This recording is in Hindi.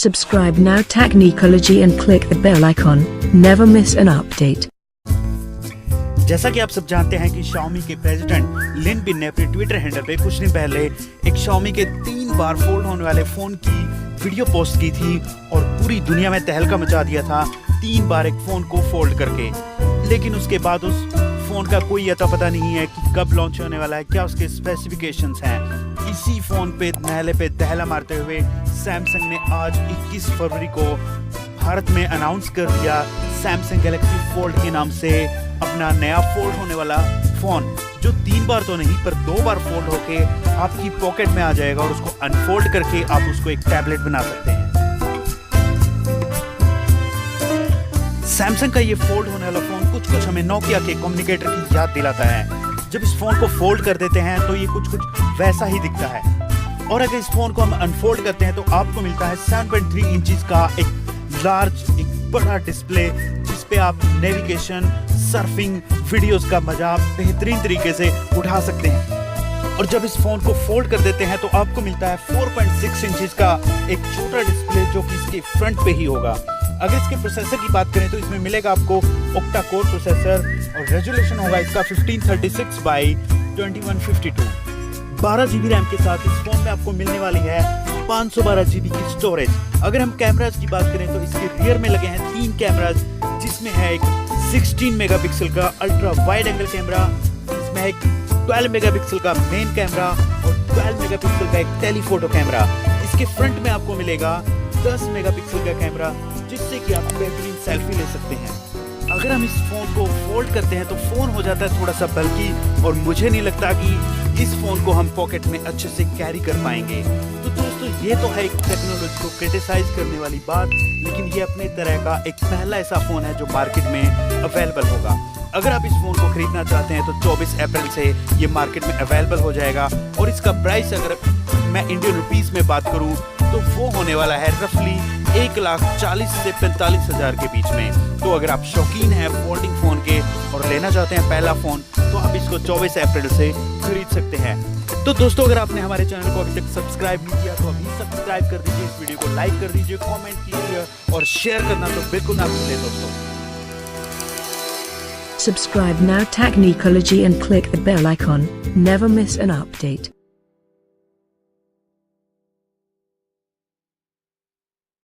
Subscribe now TakneekOlogy and click the bell icon. Never miss an update. जैसा कि आप सब जानते हैं कि Xiaomi के प्रेसिडेंट लिन बिन ने अपने ट्विटर हैंडल पे कुछ दिन पहले एक Xiaomi के 3 बार फोल्ड होने वाले फोन की वीडियो पोस्ट की थी और पूरी दुनिया में तहलका मचा दिया था 3 बार एक फोन को फोल्ड करके। लेकिन उसके बाद उस फोन का कोई अता पता नहीं है कि कब लॉन्च होने वाला है, क्या उसके स्पेसिफिकेशंस हैं। इसी फोन पे नहले पे दहला मारते हुए सैमसंग ने आज 21 फरवरी को भारत में अनाउंस कर दिया सैमसंग गैलेक्सी फोल्ड के नाम से अपना नया फोल्ड होने वाला फोन, जो 3 बार तो नहीं पर 2 बार फोल्ड होके आपकी पॉकेट में आ जाएगा और उसको अनफोल्ड करके आप उसको एक टैबलेट बना सकते हैं। सैमसंग का ये फोल्ड होने वाला फोन कुछ हमें नोकिया के कम्युनिकेटर की याद दिलाता है। जब इस फोन को फोल्ड कर देते हैं तो ये कुछ वैसा ही दिखता है, और अगर इस फोन को हम अनफोल्ड करते हैं तो आपको मिलता है 7.3 इंचेस का एक लार्ज एक बड़ा डिस्प्ले, जिसपे आप नेविगेशन, सर्फिंग, वीडियोस का मजा बेहतरीन तरीके से उठा सकते हैं। और जब इस फोन को फोल्ड कर देते हैं तो आपको मिलता है 4.6 इंचेस का एक छोटा डिस्प्ले, जो कि इसके फ्रंट पे ही होगा। अगर इसके प्रोसेसर की बात करें तो इसमें मिलेगा आपको ऑक्टा कोर प्रोसेसर और रेजोल्यूशन होगा इसका 1536 बाई 2152। 12 GB रैम के साथ इस फोन में आपको मिलने वाली है 512 GB की स्टोरेज। अगर हम कैमराज की बात करें तो इसके रियर में लगे हैं 3 कैमराज, जिसमें है एक 16 मेगापिक्सल का अल्ट्रा वाइड एंगल कैमरा, इसमें है एक 12 मेगापिक्सल का मेन कैमरा और 12 मेगापिक्सल का एक टेलीफोटो कैमरा। इसके फ्रंट में आपको मिलेगा 10 मेगापिक्सल का कैमरा, जिससे कि आप बेहतरीन सेल्फी ले सकते हैं। अगर हम इस फोन को फोल्ड करते हैं तो फोन हो जाता है थोड़ा सा बल्कि, और मुझे नहीं लगता कि इस फोन को हम पॉकेट में अच्छे से कैरी कर पाएंगे। तो दोस्तों, ये तो है एक टेक्नोलॉजी को क्रिटिसाइज करने वाली बात, लेकिन ये अपने तरह का एक पहला ऐसा फोन है जो मार्केट में अवेलेबल होगा। अगर आप इस फोन को खरीदना चाहते हैं तो 24 अप्रैल से ये मार्केट में अवेलेबल हो जाएगा, और इसका प्राइस अगर मैं इंडियन रुपीस में बात करूं तो वो होने वाला है रफली 1,40,000 से 45,000 के बीच में। तो अगर आप शौकीन हैं फोल्डिंग फोन के और लेना चाहते हैं पहला फोन, तो आप इसको 24 अप्रैल से खरीद सकते हैं। तो दोस्तों, अगर आपने हमारे चैनल को अभी तक सब्सक्राइब नहीं किया तो अभी सब्सक्राइब कर दीजिए, इस वीडियो को लाइक कर दीजिए, कमेंट कीजिए और शेयर करना तो बिल्कुल ना भूलें दोस्तों। Subscribe now TakneekOlogy and click the bell icon. Never miss an update.